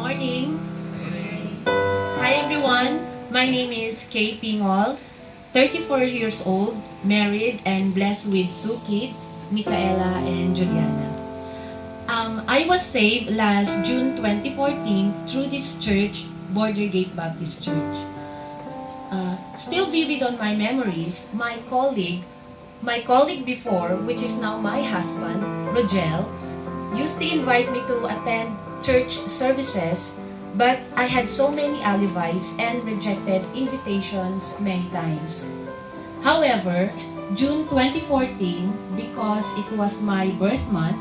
morning. Hi everyone. My name is PINGUL, 34 years old, married and blessed with two kids, Micaela and Juliana. I was saved last June 2014 through this church, Border Gate Baptist Church. Still vivid on my memories, my colleague before, which is now my husband, Rogel, used to invite me to attend church services, but I had so many alibis and rejected invitations many times. However, June 2014, because it was my birth month,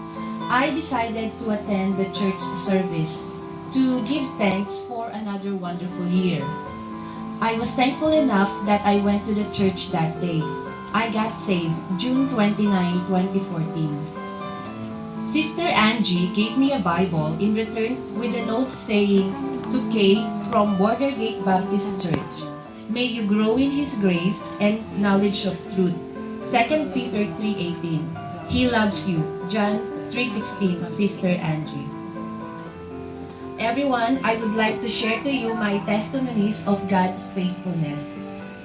I decided to attend the church service to give thanks for another wonderful year. I was thankful enough that I went to the church that day. I got saved June 29, 2014. Sister Angie gave me a Bible in return with a note saying, "To Kay from Border Gate Baptist Church, may you grow in His grace and knowledge of truth." 2 Peter 3:18. He loves you. John 3:16. Sister Angie. Everyone, I would like to share to you my testimonies of God's faithfulness.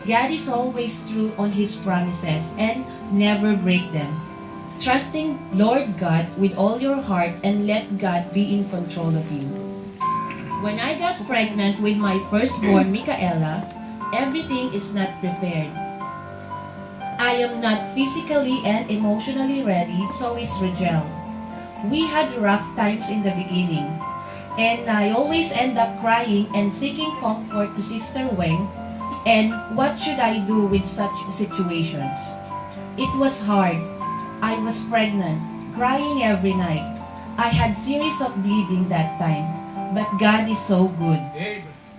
God is always true on His promises and never break them. Trusting Lord God with all your heart and let God be in control of you. When I got pregnant with my firstborn, Micaela, everything is not prepared. I am not physically and emotionally ready, so is Rogel. We had rough times in the beginning, and I always end up crying and seeking comfort to Sister Weng. And what should I do with such situations? It was hard. I was pregnant, crying every night. I had series of bleeding that time, but God is so good.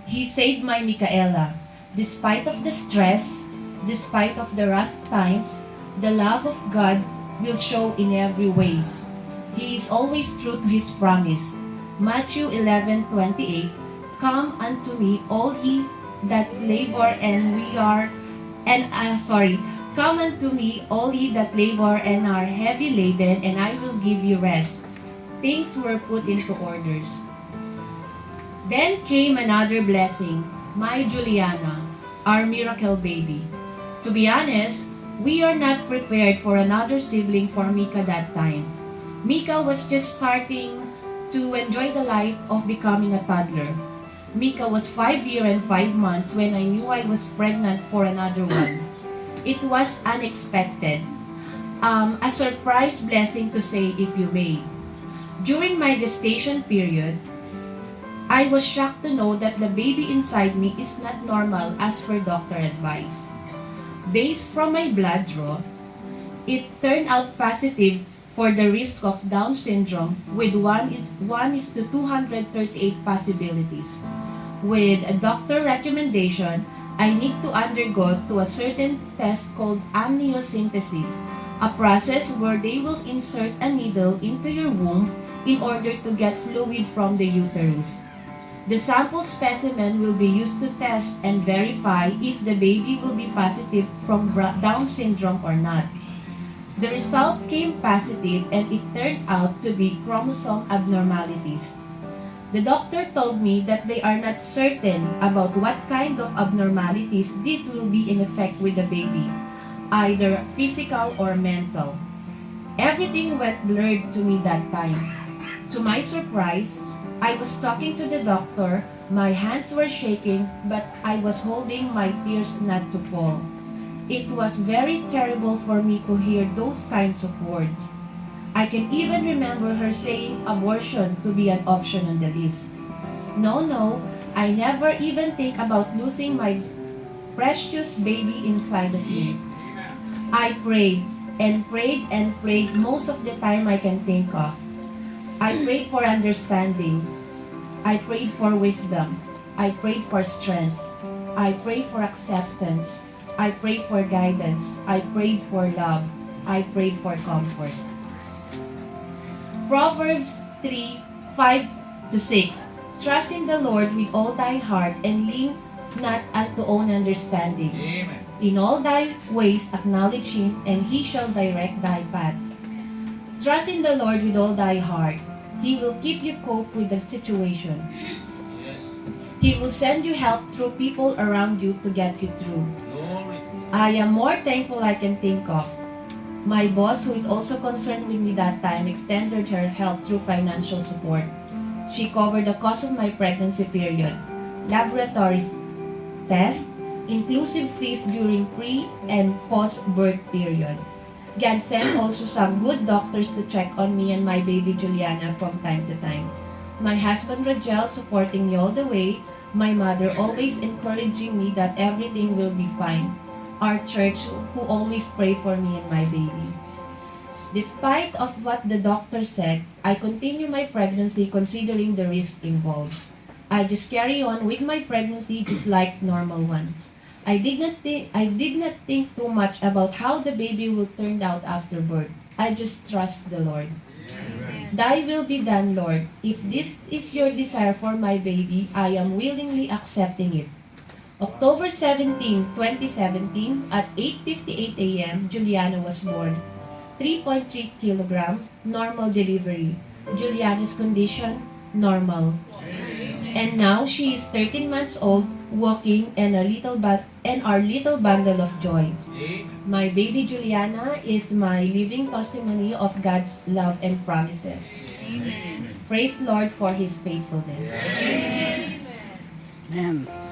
He saved my Micaela. Despite of the stress, despite of the rough times, the love of God will show in every ways. He is always true to His promise. Matthew 11:28. Come unto me, all ye that labor Come unto me, all ye that labor and are heavy laden, and I will give you rest. Things were put into orders. Then came another blessing, my Juliana, our miracle baby. To be honest, we are not prepared for another sibling for Mika that time. Mika was just starting to enjoy the life of becoming a toddler. Mika was 5 years and 5 months when I knew I was pregnant for another one. It was unexpected, a surprise blessing to say if you may. During my gestation period, I was shocked to know that the baby inside me is not normal as per doctor advice. Based from my blood draw, it turned out positive for the risk of Down syndrome with 1:238 possibilities. With a doctor recommendation, I need to undergo to a certain test called amniocentesis, a process where they will insert a needle into your womb in order to get fluid from the uterus. The sample specimen will be used to test and verify if the baby will be positive from Down syndrome or not. The result came positive and it turned out to be chromosome abnormalities. The doctor told me that they are not certain about what kind of abnormalities this will be in effect with the baby, either physical or mental. Everything went blurred to me that time. To my surprise, I was talking to the doctor, my hands were shaking, but I was holding my tears not to fall. It was very terrible for me to hear those kinds of words. I can even remember her saying abortion to be an option on the list. No, I never even think about losing my precious baby inside of me. I prayed and prayed and prayed most of the time I can think of. I prayed for understanding. I prayed for wisdom. I prayed for strength. I prayed for acceptance. I prayed for guidance. I prayed for love. I prayed for comfort. Proverbs 3:5-6. Trust in the Lord with all thine heart, and lean not unto own understanding. Amen. In all thy ways acknowledge Him, and He shall direct thy paths. Trust in the Lord with all thy heart. He will keep you cope with the situation. He will send you help through people around you to get you through. I am more thankful I can think of. My boss, who is also concerned with me that time, extended her help through financial support. She covered the cost of my pregnancy period, laboratories, tests, inclusive fees during pre- and post-birth period. God sent also some good doctors to check on me and my baby Juliana from time to time. My husband Rajel supporting me all the way, my mother always encouraging me that everything will be fine. Our church who always pray for me and my baby. Despite of what the doctor said, I continue my pregnancy considering the risk involved. I just carry on with my pregnancy just like normal one. I did not think too much about how the baby will turn out after birth. I just trust the Lord. Thy will be done, Lord. If this is your desire for my baby, I am willingly accepting it. October 17, 2017, at 8:58 a.m., Juliana was born. 3.3 kilogram, normal delivery. Juliana's condition, normal. And now she is 13 months old, walking, and our little bundle of joy. My baby Juliana is my living testimony of God's love and promises. Amen. Praise Lord for His faithfulness. Amen.